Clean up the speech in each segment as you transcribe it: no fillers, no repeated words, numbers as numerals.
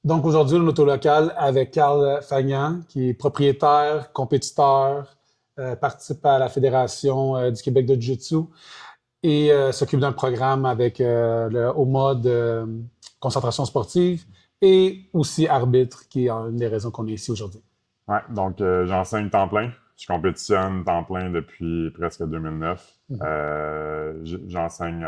Donc aujourd'hui, on est au local avec Carl Fagnan, qui est propriétaire, compétiteur, participe à la Fédération du Québec de Jiu-Jitsu et s'occupe d'un programme avec le OMA de concentration sportive et aussi arbitre, qui est une des raisons qu'on est ici aujourd'hui. Ouais, donc j'enseigne temps plein. Je compétitionne temps plein depuis presque 2009. Mhm. J'enseigne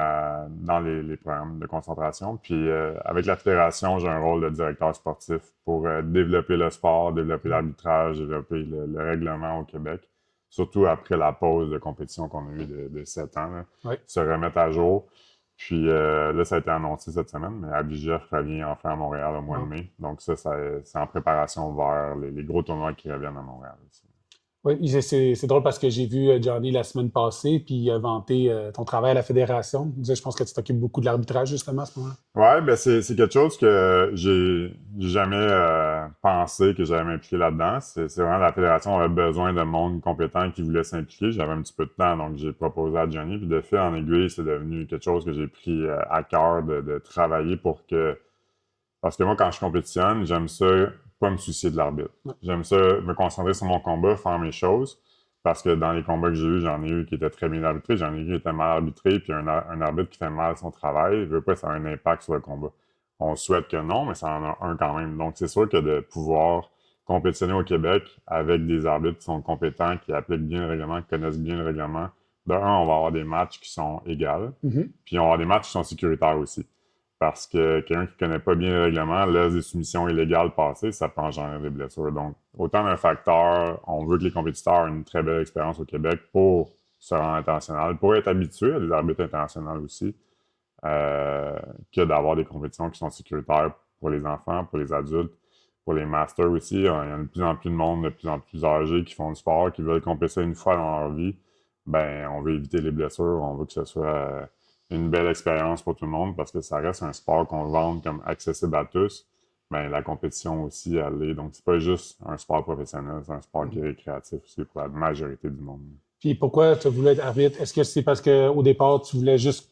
dans les programmes de concentration. Puis avec la fédération, j'ai un rôle de directeur sportif pour développer le sport, développer l'arbitrage, développer le règlement au Québec. Surtout après la pause de compétition qu'on a eue de 7 ans, là. Oui. Se remettre à jour. Puis là, ça a été annoncé cette semaine, mais Abidjan revient enfin à Montréal au mois de Bon. mai. Donc ça c'est en préparation vers les gros tournois qui reviennent à Montréal aussi. Oui, c'est drôle parce que j'ai vu Johnny la semaine passée, puis il a vanté ton travail à la Fédération. Il disait, je pense que tu t'occupes beaucoup de l'arbitrage justement à ce moment-là. Ouais, ben c'est quelque chose que j'ai jamais pensé que j'allais m'impliquer là-dedans. C'est vraiment la fédération avait besoin de monde compétent qui voulait s'impliquer. J'avais un petit peu de temps, donc j'ai proposé à Johnny. Puis de fil en aiguille, c'est devenu quelque chose que j'ai pris à cœur de travailler pour que. Parce que moi, quand je compétitionne, j'aime ça pas me soucier de l'arbitre. Ouais. J'aime ça me concentrer sur mon combat, faire mes choses. Parce que dans les combats que j'ai eus, j'en ai eu qui étaient très bien arbitrés, j'en ai eu qui étaient mal arbitrés, puis un arbitre qui fait mal son travail, veut pas que ça ait un impact sur le combat. On souhaite que non, mais ça en a un quand même. Donc c'est sûr que de pouvoir compétitionner au Québec avec des arbitres qui sont compétents, qui appliquent bien le règlement, qui connaissent bien le règlement, de un, on va avoir des matchs qui sont égaux, Mhm. puis on va avoir des matchs qui sont sécuritaires aussi. Parce que quelqu'un qui connaît pas bien le règlement laisse des soumissions illégales passer, ça peut engendrer des blessures. Donc, autant d'un facteur, on veut que les compétiteurs aient une très belle expérience au Québec pour se rendre international, pour être habitués à des arbitres internationaux aussi, euh, que d'avoir des compétitions qui sont sécuritaires pour les enfants, pour les adultes, pour les masters aussi. Il y a de plus en plus de monde, de plus en plus âgés qui font du sport, qui veulent compétir une fois dans leur vie. Ben, on veut éviter les blessures, on veut que ce soit une belle expérience pour tout le monde parce que ça reste un sport qu'on vend comme accessible à tous. Ben, la compétition aussi, elle l'est. Donc, c'est pas juste un sport professionnel, c'est un sport qui est récréatif aussi pour la majorité du monde. Puis pourquoi tu voulais être arbitre? Est-ce que c'est parce qu'au départ, tu voulais juste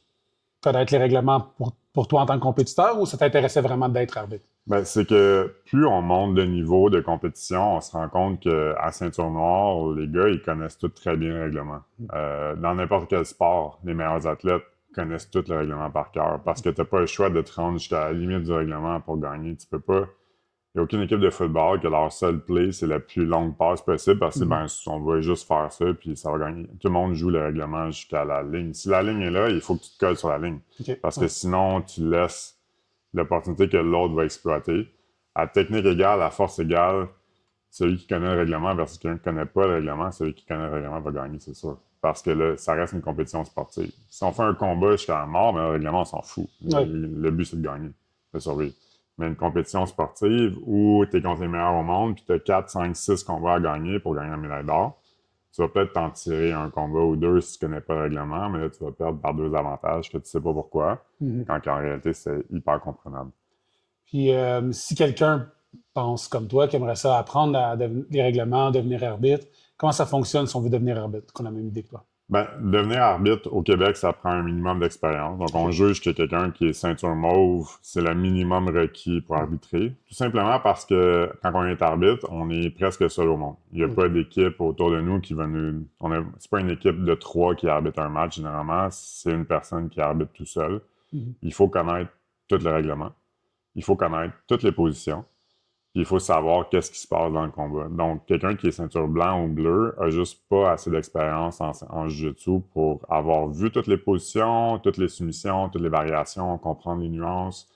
connaître les règlements pour toi en tant que compétiteur ou ça t'intéressait vraiment d'être arbitre? Ben, c'est que plus on monte de niveau de compétition, on se rend compte qu'à ceinture noire, les gars, ils connaissent tout très bien le règlement. Dans n'importe quel sport, les meilleurs athlètes connaissent tout le règlement par cœur parce que t'as pas le choix de te rendre jusqu'à la limite du règlement pour gagner. Tu peux pas. Il n'y a aucune équipe de football que leur seul play, c'est la plus longue passe possible parce que Mhm. ben, on va juste faire ça puis ça va gagner. Tout le monde joue le règlement jusqu'à la ligne. Si la ligne est là, il faut que tu te colles sur la ligne. OK. Parce que Ouais. sinon, tu laisses l'opportunité que l'autre va exploiter. À technique égale, à force égale, celui qui connaît le règlement versus quelqu'un qui ne connaît pas le règlement, celui qui connaît le règlement va gagner, c'est sûr. Parce que là, ça reste une compétition sportive. Si on fait un combat jusqu'à la mort, mais le règlement, on s'en fout. Ouais. Le but, c'est de gagner, de survivre. Mais une compétition sportive où tu es contre les meilleurs au monde, puis tu as 4, 5, 6 combats à gagner pour gagner la médaille d'or, tu vas peut-être t'en tirer un combat ou deux si tu connais pas le règlement, mais là, tu vas perdre par deux avantages que tu sais pas pourquoi, Mhm. quand en réalité, c'est hyper comprenable. Puis si quelqu'un pense comme toi, qui aimerait ça apprendre les règlements, devenir arbitre, comment ça fonctionne si on veut devenir arbitre, qu'on a la même idée que toi? Ben, devenir arbitre au Québec, ça prend un minimum d'expérience. Donc, on OK. juge que quelqu'un qui est ceinture mauve, c'est le minimum requis pour Mhm. arbitrer. Tout simplement parce que quand on est arbitre, on est presque seul au monde. Il n'y a pas OK. d'équipe autour de nous qui va nous. C'est pas une équipe de trois qui arbitre un match, généralement. C'est une personne qui arbitre tout seul. Mhm. Il faut connaître tout le règlement. Il faut connaître toutes les positions. Puis il faut savoir qu'est-ce qui se passe dans le combat. Donc, quelqu'un qui est ceinture blanc ou bleu a juste pas assez d'expérience en jiu-jitsu pour avoir vu toutes les positions, toutes les soumissions, toutes les variations, comprendre les nuances.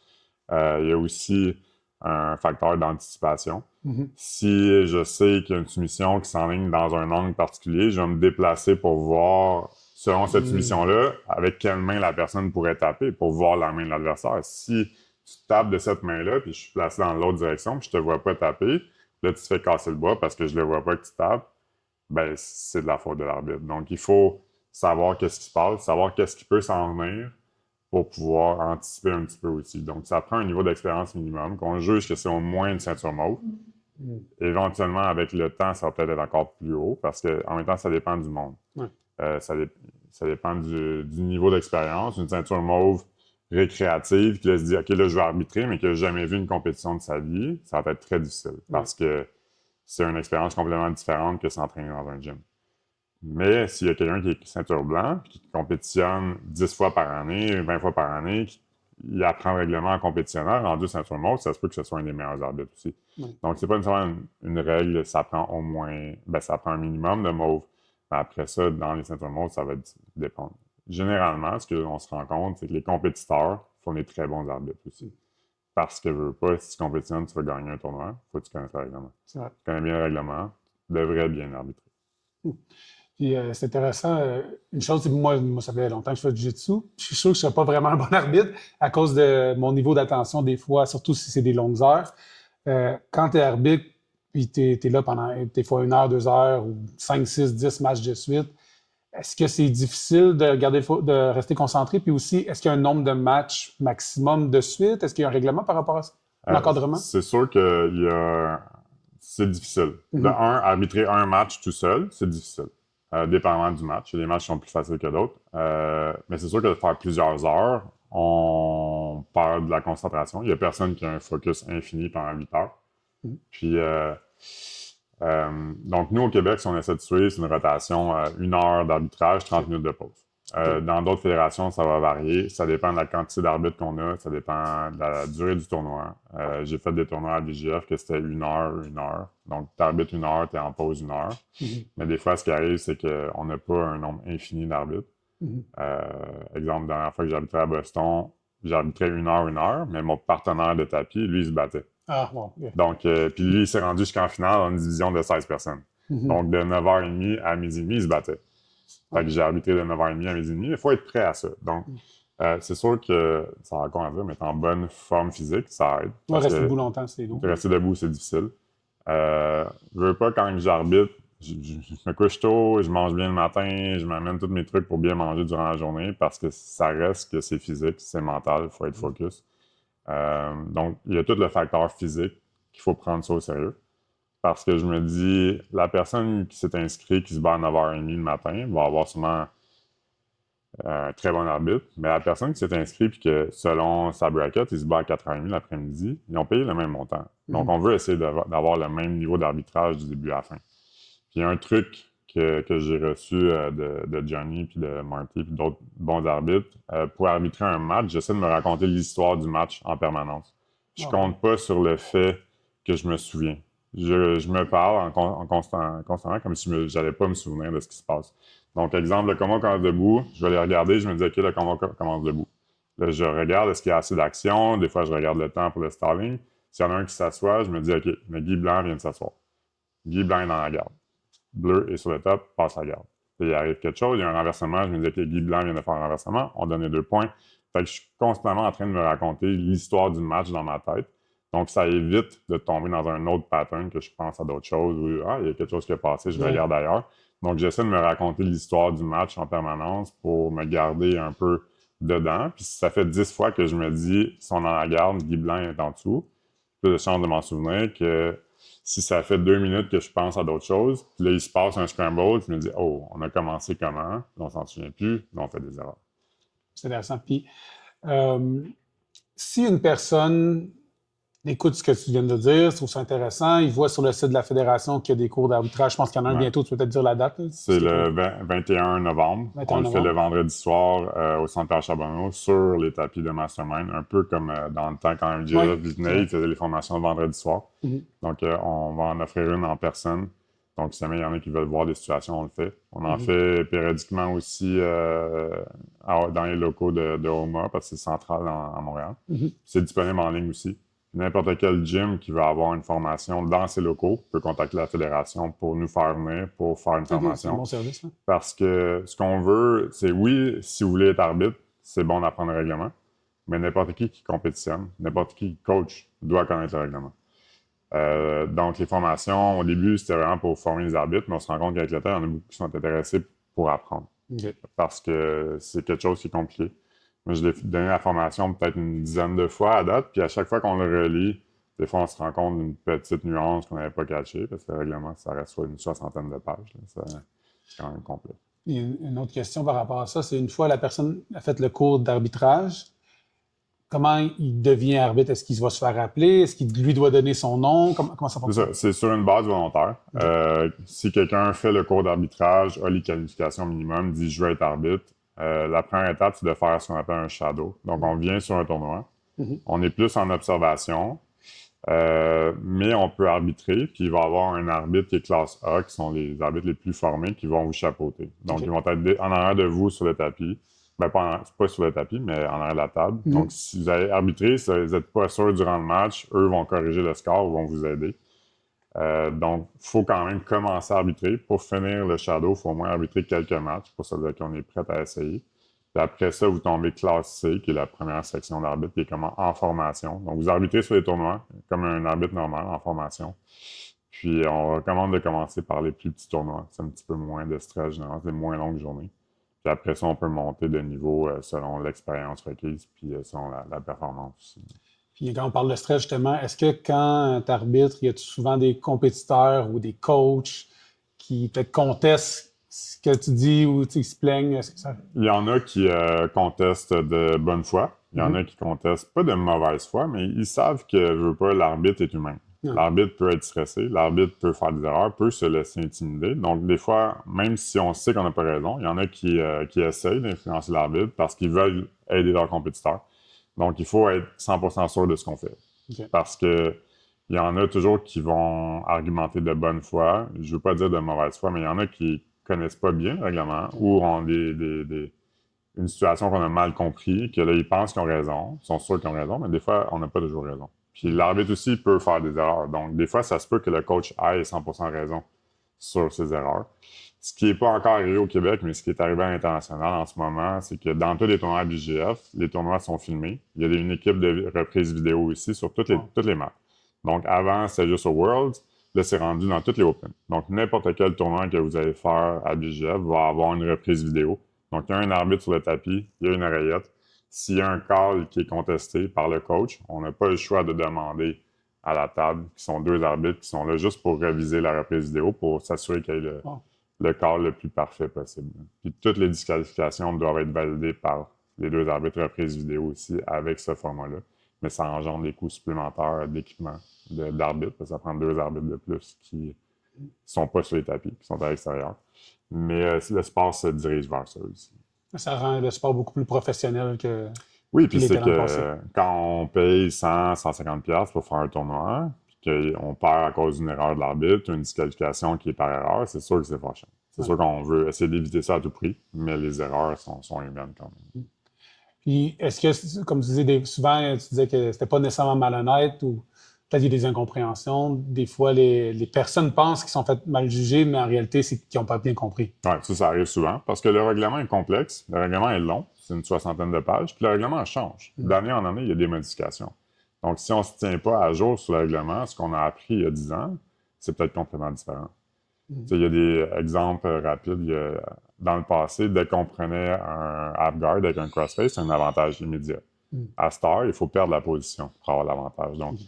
Il y a aussi un facteur d'anticipation. Mhm. Si je sais qu'il y a une soumission qui s'enligne dans un angle particulier, je vais me déplacer pour voir, selon cette Mhm. soumission-là, avec quelle main la personne pourrait taper pour voir la main de l'adversaire. Si tu tapes de cette main-là, puis je suis placé dans l'autre direction, puis je te vois pas taper, là, tu te fais casser le bois parce que je le vois pas que tu tapes, ben, c'est de la faute de l'arbitre. Donc, il faut savoir qu'est-ce qui se passe, savoir qu'est-ce qui peut s'en venir pour pouvoir anticiper un petit peu aussi. Donc, ça prend un niveau d'expérience minimum, qu'on juge que c'est au moins une ceinture mauve. Mhm. Éventuellement, avec le temps, ça va peut-être être encore plus haut parce que, en même temps, ça dépend du monde. Ouais. Euh, ça, dé- ça dépend du niveau d'expérience. Une ceinture mauve, récréative, qui là, se dit, OK, là, je vais arbitrer, mais qui n'a jamais vu une compétition de sa vie, ça va être très difficile parce que c'est une expérience complètement différente que s'entraîner dans un gym. Mais s'il y a quelqu'un qui est ceinture blanc, qui compétitionne 10 fois par année, 20 fois par année, il apprend le règlement en compétitionneur, rendu ceinture mauve, ça se peut que ce soit un des meilleurs arbitres aussi. Donc, c'est pas nécessairement une règle, ça prend au moins, ça prend un minimum de mauve. Mais après ça, dans les ceintures mauves, ça va dépendre. Généralement, ce qu'on se rend compte, c'est que les compétiteurs font des très bons arbitres aussi. Parce que je veux pas, si tu compétitionnes, tu vas gagner un tournoi, il faut que tu connaisses le règlement. Tu connais bien le règlement, tu devrais bien arbitrer. Puis c'est intéressant. Une chose, c'est que moi, ça fait longtemps que je fais du jiu-jitsu. Je suis sûr que je ne serais pas vraiment un bon arbitre à cause de mon niveau d'attention des fois, surtout si c'est des longues heures. Quand tu es arbitre, puis tu es là pendant des fois 1 heure, 2 heures, ou 5, 6, 10 matchs de suite, est-ce que c'est difficile de rester concentré? Puis aussi, est-ce qu'il y a un nombre de matchs maximum de suite? Est-ce qu'il y a un règlement par rapport à ça? Un encadrement? C'est sûr que c'est difficile. De un, arbitrer un match tout seul, c'est difficile. Dépendamment du match. Il y a des matchs qui sont plus faciles que d'autres. Mais c'est sûr que de faire plusieurs heures, on perd de la concentration. Il n'y a personne qui a un focus infini pendant 8 heures. Puis, donc, nous, au Québec, si on essaie de suivre, c'est une rotation 1 heure d'arbitrage, 30 minutes de pause. Dans d'autres fédérations, ça va varier. Ça dépend de la quantité d'arbitres qu'on a. Ça dépend de la durée du tournoi. J'ai fait des tournois à BGF que c'était 1 heure, 1 heure. Donc, tu arbitres 1 heure, tu es en pause 1 heure. Mais des fois, ce qui arrive, c'est qu'on n'a pas un nombre infini d'arbitres. Exemple, la dernière fois que j'arbitrais à Boston, j'arbitrais 1 heure, mais mon partenaire de tapis, lui, il se battait. Ah, bon. Yeah. Donc, puis lui, il s'est rendu jusqu'en finale dans une division de 16 personnes. Donc, de 9h30 à 12h30, il se battait. Fait que j'ai arbitré de 9h30 à 12h30. Il faut être prêt à ça. Donc, c'est sûr que, ça va encore à dire, mais être en bonne forme physique, ça aide. Rester debout longtemps, c'est lourd. Rester debout, c'est difficile. Je veux pas, quand j'arbitre, je me couche tôt, je mange bien le matin, je m'amène tous mes trucs pour bien manger durant la journée parce que ça reste que c'est physique, c'est mental, il faut être focus. Donc, il y a tout le facteur physique qu'il faut prendre ça au sérieux. Parce que je me dis, la personne qui s'est inscrite, qui se bat à 9h30 le matin, va avoir sûrement un très bon arbitre. Mais la personne qui s'est inscrite et que, selon sa bracket, il se bat à 4h30 l'après-midi, ils ont payé le même montant. Donc, on veut essayer d'avoir le même niveau d'arbitrage du début à la fin. Puis, il y a un truc que j'ai reçu de Johnny, puis de Marty, puis d'autres bons arbitres. Pour arbitrer un match, j'essaie de me raconter l'histoire du match en permanence. Je compte pas sur le fait que je me souviens. Je me parle constamment comme si je n'allais pas me souvenir de ce qui se passe. Donc, exemple, le combat commence debout, je vais les regarder, je me dis, OK, le combat commence debout. Là, je regarde, est-ce qu'il y a assez d'action? Des fois, je regarde le temps pour le stalling. S'il y en a un qui s'assoit, je me dis, OK, mais Guy Blanc vient de s'asseoir. Guy Blanc est dans la garde. Bleu est sur le top, passe la garde. Puis, il arrive quelque chose, il y a un renversement, je me dis, OK, Guy Blanc vient de faire un renversement, on donne les 2 points. Fait que je suis constamment en train de me raconter l'histoire du match dans ma tête. Donc, ça évite de tomber dans un autre pattern que je pense à d'autres choses ou il y a quelque chose qui est passé, je regarde ailleurs. Donc, j'essaie de me raconter l'histoire du match en permanence pour me garder un peu dedans. Puis, si ça fait 10 fois que je me dis, ils sont dans la garde, Guy Blanc est en dessous, j'ai plus de chance de m'en souvenir que si ça fait 2 minutes que je pense à d'autres choses, puis là, il se passe un scramble, je me dis, oh, on a commencé comment? Puis on s'en souvient plus, puis on fait des erreurs. C'est intéressant. Puis, si une personne écoute ce que tu viens de dire, trouve ça intéressant, il voit sur le site de la Fédération qu'il y a des cours d'arbitrage, je pense qu'il y en a un bientôt, tu peux peut-être dire la date? C'est le 21 novembre. On le fait le vendredi soir au Centre Pierre Charbonneau sur les tapis de Mastermind, un peu comme dans le temps quand MJ venait, il faisait les formations le vendredi soir. Donc, on va en offrir une en personne. Donc, si jamais il y en a qui veulent voir des situations, on le fait. On en fait périodiquement aussi dans les locaux de OMA, parce que c'est central à Montréal. C'est disponible en ligne aussi. N'importe quel gym qui veut avoir une formation dans ses locaux peut contacter la fédération pour nous faire venir, pour faire une formation. C'est un bon service, hein? Parce que ce qu'on veut, c'est oui, si vous voulez être arbitre, c'est bon d'apprendre le règlement, mais n'importe qui compétitionne, n'importe qui coach doit connaître le règlement. Donc, les formations, au début, c'était vraiment pour former les arbitres, mais on se rend compte qu'avec le temps, il y en a beaucoup qui sont intéressés pour apprendre. Parce que c'est quelque chose qui est compliqué. Moi, je l'ai donné la formation peut-être une dizaine de fois à date, puis à chaque fois qu'on le relit, des fois, on se rend compte d'une petite nuance qu'on n'avait pas cachée, parce que le règlement, ça reste une 60aine de pages. C'est quand même complet. Et une autre question par rapport à ça, c'est une fois la personne a fait le cours d'arbitrage, comment il devient arbitre? Est-ce qu'il va se faire appeler? Est-ce qu'il lui doit donner son nom? Comment ça C'est fonctionne? ça, c'est sur une base volontaire. OK. Si quelqu'un fait le cours d'arbitrage, a les qualifications minimum, dit je veux être arbitre, la première étape, c'est de faire ce qu'on appelle un shadow. Donc, on vient sur un tournoi. Mhm. On est plus en observation, mais on peut arbitrer, puis il va y avoir un arbitre qui est classe A, qui sont les arbitres les plus formés, qui vont vous chapeauter. Donc, OK. ils vont être en arrière de vous sur le tapis. Ben, pas sur le tapis, mais en arrière de la table. Mhm. Donc, si vous allez arbitrer, si vous n'êtes pas sûr durant le match, eux vont corriger le score ou vont vous aider. Donc, il faut quand même commencer à arbitrer. Pour finir le shadow, il faut au moins arbitrer quelques matchs pour ça dire qu'on est prêt à essayer. Puis après ça, vous tombez classe C, qui est la première section d'arbitre, qui est comme en formation. Donc, vous arbitrez sur les tournois, comme un arbitre normal, en formation. Puis, on recommande de commencer par les plus petits tournois. C'est un petit peu moins de stress, généralement, c'est moins longue journée. Puis après ça, on peut monter de niveau selon l'expérience requise, puis selon la performance aussi. Puis quand on parle de stress, justement, est-ce que quand tu arbitres, il y a souvent des compétiteurs ou des coachs qui peut-être contestent ce que tu dis ou ils se plaignent? Est-ce que ça... Il y en a qui contestent de bonne foi. Il y en a qui contestent pas de mauvaise foi, mais ils savent que, je veux pas, l'arbitre est humain. Ouais. L'arbitre peut être stressé, l'arbitre peut faire des erreurs, peut se laisser intimider. Donc, des fois, même si on sait qu'on n'a pas raison, il y en a qui essayent d'influencer l'arbitre parce qu'ils veulent aider leurs compétiteurs. Donc, il faut être 100% sûr de ce qu'on fait. OK. Parce que il y en a toujours qui vont argumenter de bonne foi. Je veux pas dire de mauvaise foi, mais il y en a qui connaissent pas bien le règlement ou ont une situation qu'on a mal compris, que là, ils pensent qu'ils ont raison, ils sont sûrs qu'ils ont raison, mais des fois, on n'a pas toujours raison. Puis l'arbitre aussi peut faire des erreurs. Donc, des fois, ça se peut que le coach ait 100% raison sur ses erreurs. Ce qui n'est pas encore arrivé au Québec, mais ce qui est arrivé à l'international en ce moment, c'est que dans tous les tournois BGF, les tournois sont filmés. Il y a une équipe de reprise vidéo ici sur toutes les maps. Donc, avant, c'était juste au Worlds. Là, c'est rendu dans toutes les Open. Donc, n'importe quel tournoi que vous allez faire à BGF va avoir une reprise vidéo. Donc, il y a un arbitre sur le tapis, il y a une oreillette. S'il y a un call qui est contesté par le coach, on n'a pas le choix de demander à la table, qui sont deux arbitres qui sont là juste pour réviser la reprise vidéo, pour s'assurer qu'il y ait le call le plus parfait possible. Puis toutes les disqualifications doivent être validées par les deux arbitres reprise vidéo aussi avec ce format-là. Mais ça engendre des coûts supplémentaires d'équipement d'arbitres, parce que ça prend deux arbitres de plus qui sont pas sur les tapis, qui sont à l'extérieur. Mais le sport se dirige vers ça aussi. Ça rend le sport beaucoup plus professionnel que Oui, puis les c'est talents que passés. quand on paye 100, 150 pièces pour faire un tournoi, puis qu'on perd à cause d'une erreur de l'arbitre, une disqualification qui est par erreur, c'est sûr que c'est fâchant. C'est sûr qu'on veut essayer d'éviter ça à tout prix, mais les erreurs sont humaines quand même. Puis, est-ce que, comme tu disais, souvent, tu disais que c'était pas nécessairement malhonnête ou peut-être il y a des incompréhensions. Des fois, les personnes pensent qu'ils sont fait mal jugés, mais en réalité, c'est qu'ils n'ont pas bien compris. Oui, ça arrive souvent parce que le règlement est complexe, le règlement est long, c'est une soixantaine de pages, puis le règlement change. D'année en année, il y a des modifications. Donc, si on ne se tient pas à jour sur le règlement, ce qu'on a appris il y a 10 ans, c'est peut-être complètement différent. Il y a des exemples rapides. Dans le passé, dès qu'on prenait un half-guard avec un crossface, c'est un avantage immédiat. À cette heure, il faut perdre la position pour avoir l'avantage. Donc,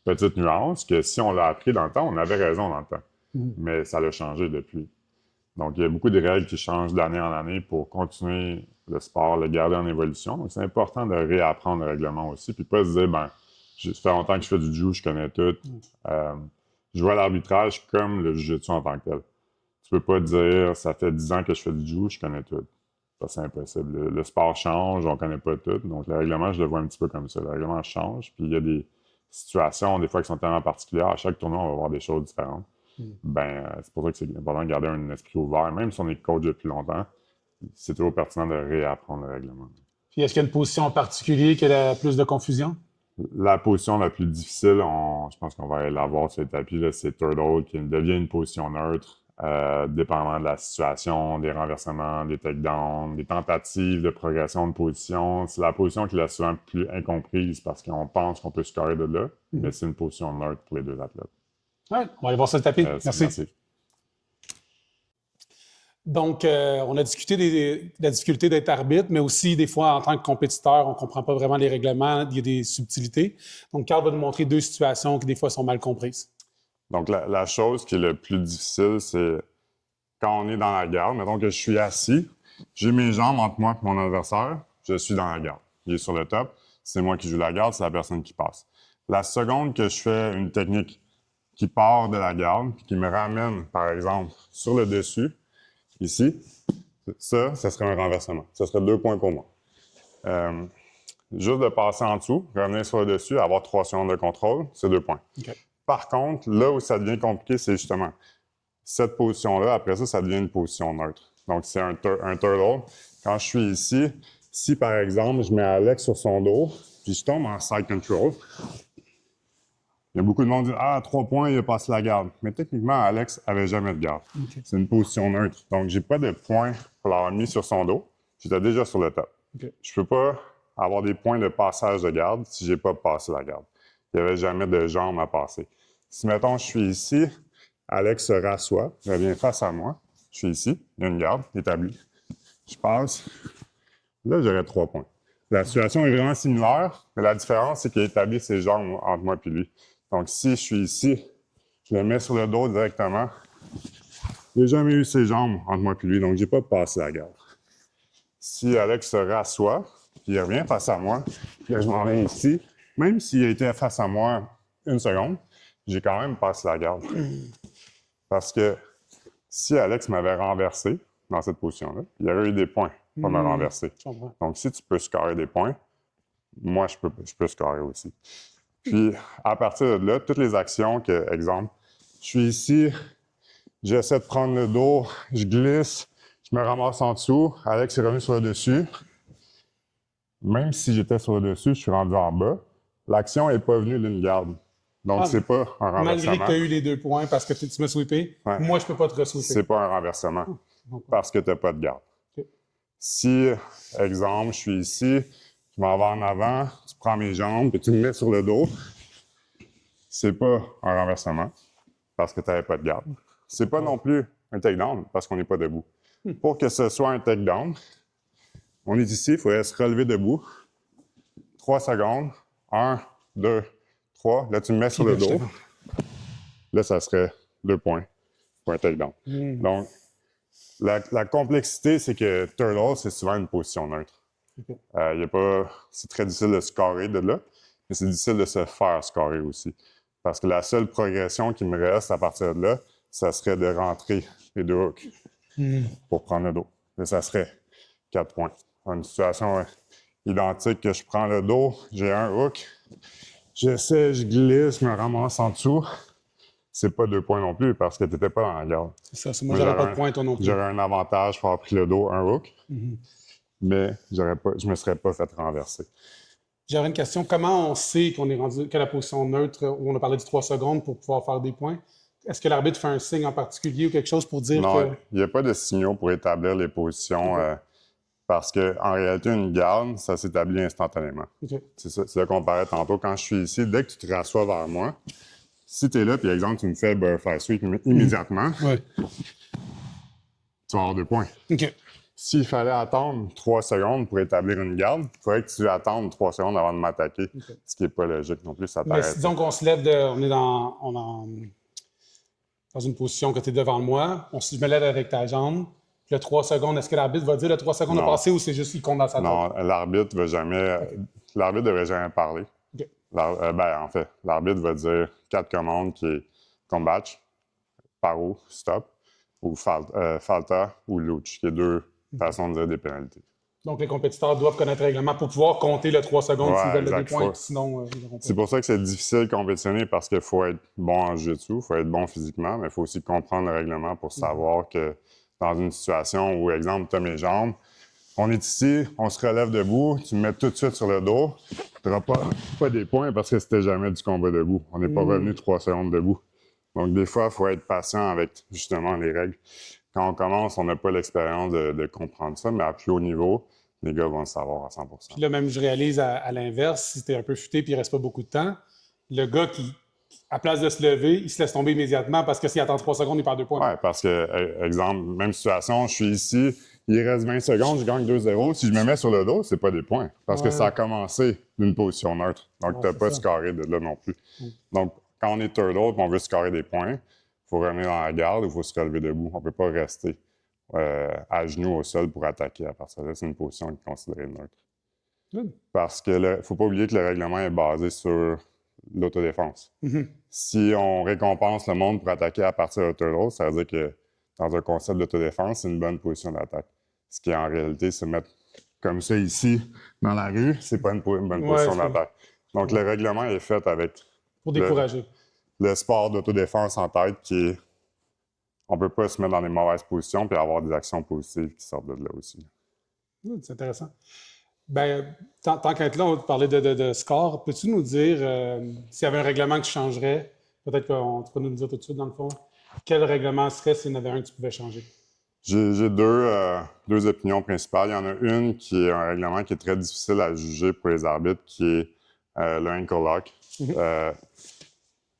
petite nuance que si on l'a appris dans le temps, on avait raison dans le temps. Mais ça l'a changé depuis. Donc, il y a beaucoup de règles qui changent d'année en année pour continuer le sport, le garder en évolution. Donc, c'est important de réapprendre le règlement aussi, puis pas se dire, ben, ça fait longtemps que je fais du jiu, je connais tout. Je vois l'arbitrage comme le jiu-jitsu en tant que tel. Tu peux pas dire, ça fait 10 ans que je fais du jiu, je connais tout. Ça, c'est impossible. Le sport change, on connaît pas tout. Donc, le règlement, je le vois un petit peu comme ça. Le règlement change, puis il y a des situations, des fois, qui sont tellement particulières. À chaque tournoi, on va voir des choses différentes. C'est pour ça que c'est important de garder un esprit ouvert. Même si on est coach depuis longtemps, c'est toujours pertinent de réapprendre le règlement. Puis, est-ce qu'il y a une position en particulier qui a plus de confusion? La position la plus difficile, je pense qu'on va l'avoir sur le tapis, là, c'est Turtle, qui devient une position neutre, dépendamment de la situation, des renversements, des takedowns, des tentatives de progression de position. C'est la position qui est la souvent plus incomprise parce qu'on pense qu'on peut scorer de là, mais c'est une position neutre pour les deux athlètes. Oui, on va aller voir ça le tapis. Merci. Donc, on a discuté de la difficulté d'être arbitre, mais aussi des fois, en tant que compétiteur, on ne comprend pas vraiment les règlements, il y a des subtilités. Donc, Carl va nous montrer deux situations qui, des fois, sont mal comprises. Donc, la chose qui est le plus difficile, c'est quand on est dans la garde. Mettons que je suis assis, j'ai mes jambes entre moi et mon adversaire, je suis dans la garde. Il est sur le top. c'est moi qui joue la garde, c'est la personne qui passe. La seconde que je fais une technique qui part de la garde, puis qui me ramène, par exemple, sur le dessus, ici, ça serait un renversement. Ça serait 2 points pour moi. Juste de passer en dessous, revenir sur le dessus, avoir 3 secondes de contrôle, c'est 2 points. OK. Par contre, là où ça devient compliqué, c'est justement cette position-là. Après ça, ça devient une position neutre. Donc, c'est un turtle. Quand je suis ici, si par exemple, je mets Alex sur son dos, puis je tombe en side control, il y a beaucoup de monde qui dit « Ah, 3 points, il a passé la garde. » Mais techniquement, Alex n'avait jamais de garde. Okay. C'est une position neutre. Donc, j'ai pas de points pour l'avoir mis sur son dos. J'étais déjà sur le top. Okay. Je peux pas avoir des points de passage de garde si j'ai pas passé la garde. Il n'y avait jamais de jambes à passer. Si, mettons, je suis ici, Alex se rassoit, revient face à moi. Je suis ici, il y a une garde établie. Je passe. Là, j'aurais 3 points. La situation est vraiment similaire, mais la différence, c'est qu'il établit ses jambes entre moi et lui. Donc, si je suis ici, je le mets sur le dos directement. Il n'a jamais eu ses jambes entre moi et lui, donc je n'ai pas passé la garde. Si Alex se rassoit, puis il revient face à moi, puis là, je m'en vais ici, même s'il était face à moi 1 seconde, j'ai quand même passé la garde. Parce que si Alex m'avait renversé dans cette position-là, il y aurait eu des points pour me renverser. Donc, si tu peux scorer des points, moi, je peux scorer aussi. Puis, à partir de là, toutes les actions que, exemple, je suis ici, j'essaie de prendre le dos, je glisse, je me ramasse en dessous, Alex est revenu sur le dessus. Même si j'étais sur le dessus, je suis rendu en bas, l'action n'est pas venue d'une garde. Donc, c'est pas un renversement. Malgré que tu as eu les 2 points parce que tu m'as sweepé, ouais. Moi, je peux pas te re-sweeper. C'est pas un renversement parce que tu n'as pas de garde. Okay. Si, exemple, je suis ici, je m'en vais en avant, tu prends mes jambes et tu me mets sur le dos, c'est pas un renversement parce que tu n'avais pas de garde. C'est pas non plus un takedown parce qu'on n'est pas debout. Pour que ce soit un takedown, on est ici, il faudrait se relever debout. 3 secondes. 1, 2, 3. Là, tu me mets sur le dos. Là, ça serait 2 points pour un takedown. Donc, la complexité, c'est que turtle, c'est souvent une position neutre. Okay. C'est très difficile de scorer de là, mais c'est difficile de se faire scorer aussi. Parce que la seule progression qui me reste à partir de là, ça serait de rentrer les 2 hooks pour prendre le dos. Et ça serait 4 points. Dans une situation identique que je prends le dos, j'ai un hook, j'essaie, je glisse, je me ramasse en dessous. C'est pas 2 points non plus parce que tu n'étais pas dans la garde. C'est ça, moi, j'aurais pas de points, toi non plus. J'aurais un avantage pour avoir pris le dos, un hook, mais je me serais pas fait renverser. J'aurais une question. Comment on sait qu'on est rendu que la position neutre, où on a parlé du 3 secondes pour pouvoir faire des points? Est-ce que l'arbitre fait un signe en particulier ou quelque chose pour dire non, il n'y a pas de signaux pour établir les positions parce qu'en réalité, une garde, ça s'établit instantanément. Okay. C'est ça qu'on parlait tantôt. Quand je suis ici, dès que tu te rassois vers moi, si tu es là, puis exemple, tu me fais butterfly sweep immédiatement, tu vas avoir 2 points. Okay. S'il fallait attendre 3 secondes pour établir une garde, il faudrait que tu attendes 3 secondes avant de m'attaquer, ce qui n'est pas logique non plus. Ça mais disons qu'on se lève, on est dans une position que tu es devant moi, je me lève avec ta jambe, puis le 3 secondes, est-ce que l'arbitre va dire le 3 secondes a passé ou c'est juste qu'il compte dans sa tête? Non, l'arbitre ne va jamais... Okay. L'arbitre ne devrait jamais parler. Okay. En fait, l'arbitre va dire 4 commandes qui est combatch, paro, stop, ou falta ou louch, qui est 2 façons de dire des pénalités. Donc, les compétiteurs doivent connaître le règlement pour pouvoir compter le 3 secondes s'ils veulent le 2 points, sinon ils n'auront pas. C'est pour ça que c'est difficile de compétitionner parce qu'il faut être bon en jiu-jitsu, il faut être bon physiquement, mais il faut aussi comprendre le règlement pour savoir que dans une situation où, exemple, tu as mes jambes, on est ici, on se relève debout, tu me mets tout de suite sur le dos, tu n'auras pas des points parce que c'était jamais du combat debout. On n'est pas revenu 3 secondes debout. Donc, des fois, il faut être patient avec, justement, les règles. Quand on commence, on n'a pas l'expérience de comprendre ça, mais à plus haut niveau, les gars vont le savoir à 100%. Puis là, même, je réalise à l'inverse, si tu es un peu futé et il ne reste pas beaucoup de temps, le gars qui, à place de se lever, il se laisse tomber immédiatement parce que s'il attend 3 secondes, il perd 2 points. Oui, parce que, exemple, même situation, je suis ici, il reste 20 secondes, je gagne 2-0. Si je me mets sur le dos, c'est pas des points. Parce que ça a commencé d'une position neutre. Donc, tu n'as pas scoré de là non plus. Donc, quand on est turtle et on veut scorer des points, il faut revenir dans la garde ou il faut se relever debout. On ne peut pas rester à genoux au sol pour attaquer à partir de là. C'est une position qui est considérée neutre. Good. Parce que ne faut pas oublier que le règlement est basé sur l'autodéfense. Si on récompense le monde pour attaquer à partir de turtle, ça veut dire que dans un concept d'autodéfense, c'est une bonne position d'attaque. Ce qui en réalité, se mettre comme ça ici dans la rue, c'est pas une bonne position d'attaque. Donc le règlement est fait avec pour décourager le sport d'autodéfense en tête qui est on peut pas se mettre dans des mauvaises positions puis avoir des actions positives qui sortent de là aussi. C'est intéressant. Ben, tant qu'à être là, on parlait de score. Peux-tu nous dire s'il y avait un règlement que tu changerais? Peut-être que tu peux nous le dire tout de suite, dans le fond. Quel règlement serait s'il y en avait un que tu pouvais changer? J'ai deux opinions principales. Il y en a une qui est un règlement qui est très difficile à juger pour les arbitres, qui est le ankle lock.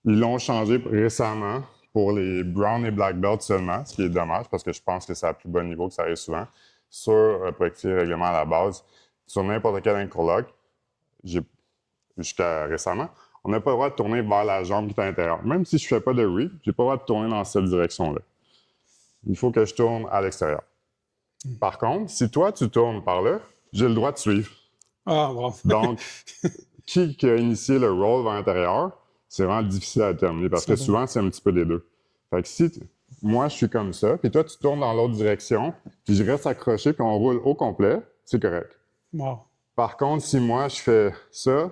Ils l'ont changé récemment pour les brown et black belts seulement, ce qui est dommage parce que je pense que c'est à plus bas niveau que ça arrive souvent. Pour écouter le règlement à la base, sur n'importe quel ankle lock, jusqu'à récemment, on n'a pas le droit de tourner vers la jambe qui est à l'intérieur. Même si je ne fais pas de read, je n'ai pas le droit de tourner dans cette direction-là. Il faut que je tourne à l'extérieur. Par contre, si toi, tu tournes par là, j'ai le droit de suivre. Ah, bon. Donc, qui a initié le roll vers l'intérieur, c'est vraiment difficile à déterminer parce que souvent, c'est un petit peu des deux. Fait que si moi, je suis comme ça, puis toi, tu tournes dans l'autre direction, puis je reste accroché, puis on roule au complet, c'est correct. Wow. Par contre, si moi, je fais ça,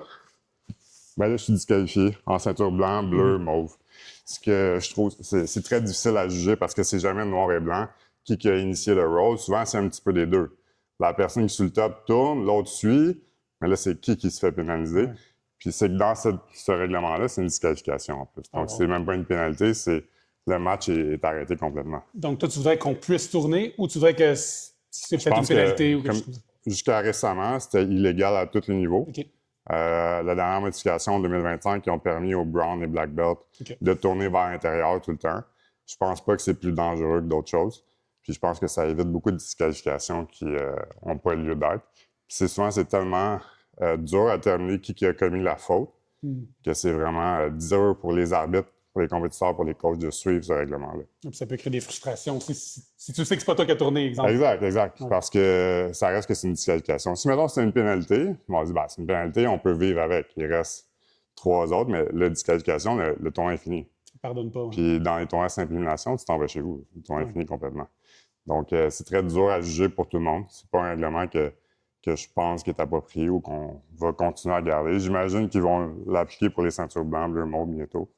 ben là, je suis disqualifié en ceinture blanc, bleu, mauve. Ce que je trouve, c'est très difficile à juger parce que c'est jamais noir et blanc. Qui a initié le roll? Souvent, c'est un petit peu des deux. La personne qui est sur le top tourne, l'autre suit, mais là, c'est qui se fait pénaliser. Ouais. Puis c'est que dans ce règlement-là, c'est une disqualification en plus. Donc, c'est même pas une pénalité, c'est le match est arrêté complètement. Donc, toi, tu voudrais qu'on puisse tourner ou tu voudrais que c'est peut-être une pénalité ou quelque chose? Jusqu'à récemment, c'était illégal à tous les niveaux. Okay. La dernière modification en 2025 qui ont permis aux brown et black belt de tourner vers l'intérieur tout le temps. Je pense pas que c'est plus dangereux que d'autres choses. Puis je pense que ça évite beaucoup de disqualifications qui n'ont pas lieu d'être. Puis c'est tellement dur à terminer qui a commis la faute que c'est vraiment dur pour les arbitres, pour les compétiteurs, pour les coachs de suivre ce règlement-là. Puis ça peut créer des frustrations aussi si tu sais que c'est pas toi qui as tourné, exemple. Exact. Ouais. Parce que ça reste que c'est une disqualification. Si maintenant c'est une pénalité, on dit c'est une pénalité, on peut vivre avec. Il reste 3 autres, mais la disqualification, le tournoi est fini. Tu pardonnes pas. Puis dans les tournois simple élimination, tu t'en vas chez vous. Le tournoi est fini complètement. Donc, c'est très dur à juger pour tout le monde. C'est pas un règlement que je pense qui est approprié ou qu'on va continuer à garder. J'imagine qu'ils vont l'appliquer pour les ceintures blancs, bleu, mauve bientôt.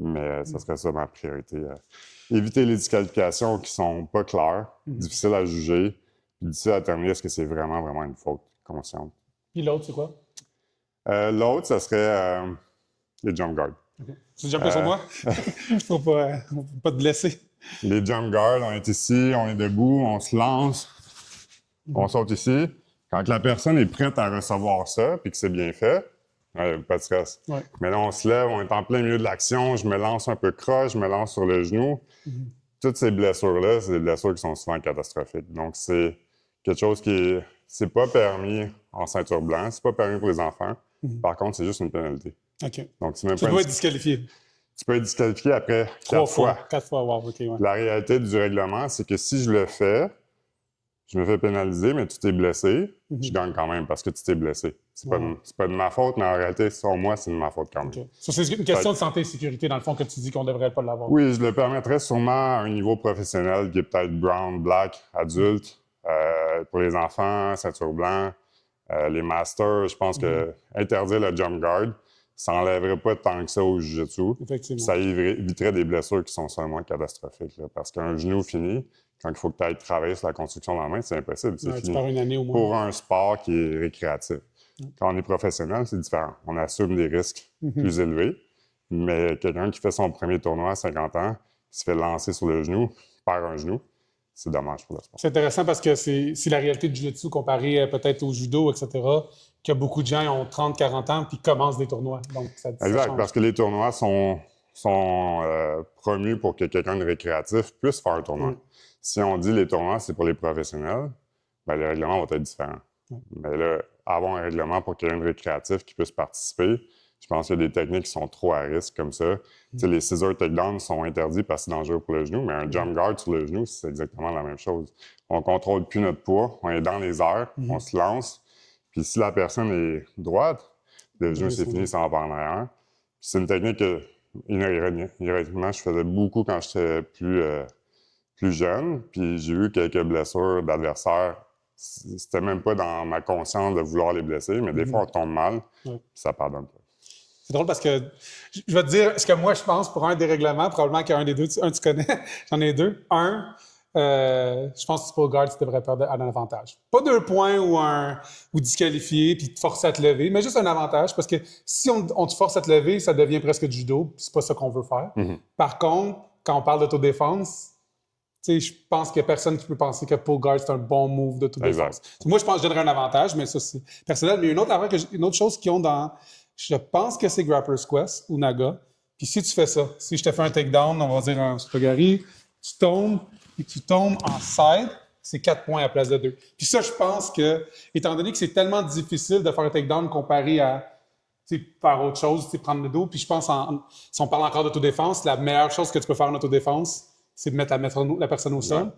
Mais ça serait ça ma priorité. Éviter les disqualifications qui sont pas claires, difficiles à juger, puis difficiles à déterminer est-ce que c'est vraiment une faute consciente. Puis l'autre, c'est quoi? L'autre, ça serait les jump guards. Okay. Tu jumpes sur moi? Faut pas te blesser. Les jump guards, on est ici, on est debout, on se lance, on saute ici. Quand la personne est prête à recevoir ça, puis que c'est bien fait, pas de stress. Ouais. Mais là, on se lève, on est en plein milieu de l'action, je me lance un peu croche, je me lance sur le genou. Toutes ces blessures-là, c'est des blessures qui sont souvent catastrophiques. Donc, c'est quelque chose qui c'est pas permis en ceinture blanche, c'est pas permis pour les enfants. Par contre, c'est juste une pénalité. OK. Donc, c'est même tu dois être disqualifié. Tu peux être disqualifié après 4 fois. 4 fois, wow, OK. Ouais. La réalité du règlement, c'est que si je le fais, je me fais pénaliser, mais tu t'es blessé, je gagne quand même parce que tu t'es blessé. C'est pas de ma faute, mais en réalité, selon moi, c'est de ma faute quand même. Okay. So, c'est une question de santé et sécurité, dans le fond, que tu dis qu'on ne devrait pas l'avoir. Oui, je le permettrais sûrement à un niveau professionnel qui est peut-être brown, black, adulte. Pour les enfants, ceinture blanc, les masters, je pense que interdire le jump guard, ça n'enlèverait pas tant que ça au jiu-jitsu. Effectivement. Ça éviterait des blessures qui sont seulement catastrophiques. Là, parce qu'un genou fini, quand il faut que tu ailles travailler sur la construction de la main, c'est impossible. C'est fini. Tu pars une année au moins. Pour un sport qui est récréatif. Quand on est professionnel, c'est différent. On assume des risques plus élevés. Mais quelqu'un qui fait son premier tournoi à 50 ans, qui se fait lancer sur le genou, perd un genou, c'est dommage pour le sport. C'est intéressant parce que c'est la réalité du jiu-jitsu comparé peut-être au judo, etc., que beaucoup de gens ont 30-40 ans puis commencent des tournois. Donc, ça exact, parce que les tournois sont promus pour que quelqu'un de récréatif puisse faire un tournoi. Si on dit les tournois, c'est pour les professionnels, bien, les règlements vont être différents. Mais là, avoir un règlement pour quelqu'un de récréatif qui puisse participer, je pense qu'il y a des techniques qui sont trop à risque comme ça. Tu sais, les scissor takedowns sont interdits parce que c'est dangereux pour le genou, mais un jump guard sur le genou, c'est exactement la même chose. On ne contrôle plus notre poids, on est dans les airs, on se lance, Puis si la personne est droite, le genou, c'est fini, ça va par en arrière. Puis c'est une technique que, ironiquement, je faisais beaucoup quand j'étais plus jeune. Puis j'ai eu quelques blessures d'adversaires. C'était même pas dans ma conscience de vouloir les blesser, mais des fois, on tombe mal, ça pardonne pas. C'est drôle parce que je vais te dire ce que moi je pense pour un dérèglement, probablement qu'un des deux, un tu connais, j'en ai deux. Je pense que pour le guard, tu devrais perdre un avantage. Pas 2 points ou disqualifié puis te forcer à te lever, mais juste un avantage parce que si on te force à te lever, ça devient presque du judo, puis c'est pas ça qu'on veut faire. Par contre, quand on parle d'autodéfense, je pense qu'il n'y a personne qui peut penser que pull guard, c'est un bon move d'autodéfense. Moi, je pense que je donnerais un avantage, mais ça, c'est personnel. Mais une autre chose qu'ils ont dans... Je pense que c'est Grappler's Quest ou Naga. Puis si tu fais ça, si je te fais un takedown, on va dire un Sotogari, tu tombes en side, c'est 4 points à la place de 2. Puis ça, je pense que, étant donné que c'est tellement difficile de faire un takedown comparé à faire autre chose, prendre le dos, puis je pense, si on parle encore d'autodéfense, la meilleure chose que tu peux faire en autodéfense, c'est de mettre la personne au sol.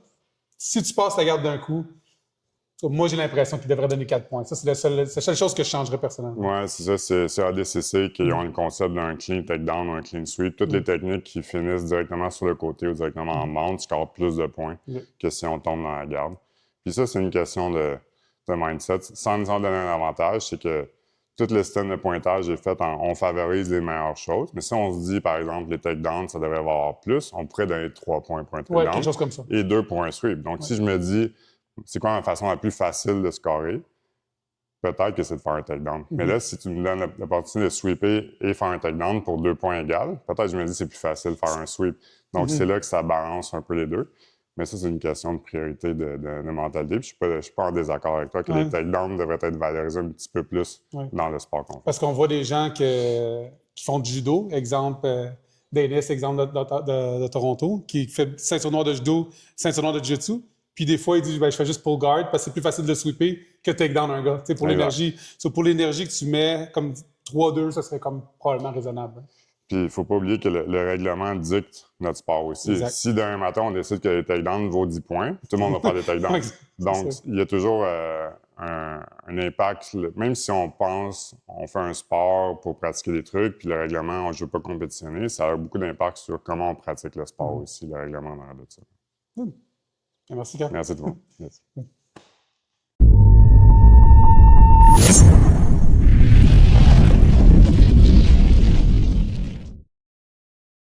Si tu passes la garde d'un coup, moi, j'ai l'impression qu'il devrait donner 4 points. Ça, c'est la seule chose que je changerais personnellement. Oui, c'est ça. C'est ADCC qui ont le concept d'un clean takedown ou un clean sweep. Toutes les techniques qui finissent directement sur le côté ou directement en mount scorent plus de points que si on tombe dans la garde. Puis ça, c'est une question de mindset. Sans nous en donner un avantage, c'est que tout le système de pointage est fait on favorise les meilleures choses. Mais si on se dit, par exemple, les takedowns, ça devrait avoir plus, on pourrait donner 3 points pour un takedown. Quelque chose comme ça. Et 2 pour un sweep. Donc, si je me dis, c'est quoi la façon la plus facile de scorer? Peut-être que c'est de faire un takedown. Mais là, si tu me donnes l'opportunité de sweeper et faire un takedown pour 2 points égaux, peut-être que je me dis que c'est plus facile de faire un sweep. Donc, c'est là que ça balance un peu les deux. Mais ça, c'est une question de priorité de mentalité. Puis je suis pas en désaccord avec toi que les takedowns devraient être valorisés un petit peu plus dans le sport qu'on fait. Parce qu'on voit des gens qui font du judo, exemple Dennis, exemple de Toronto, qui fait ceinture noire de judo, ceinture noire de jiu-jitsu. Puis des fois, il dit je fais juste pull guard parce que c'est plus facile de sweeper que takedown un gars. Pour l'énergie. Pour l'énergie que tu mets, comme 3-2, ça serait comme probablement raisonnable. Puis il ne faut pas oublier que le règlement dicte notre sport aussi. Exact. Si demain matin, on décide que les takedowns vaut 10 points, tout le monde va faire des takedowns. Donc, il y a toujours un impact. Même si on pense, on fait un sport pour pratiquer des trucs, puis le règlement, on ne veut pas compétitionner, ça a beaucoup d'impact sur comment on pratique le sport aussi, le règlement dans de ça. Merci, Carl. Merci tout le monde. Merci.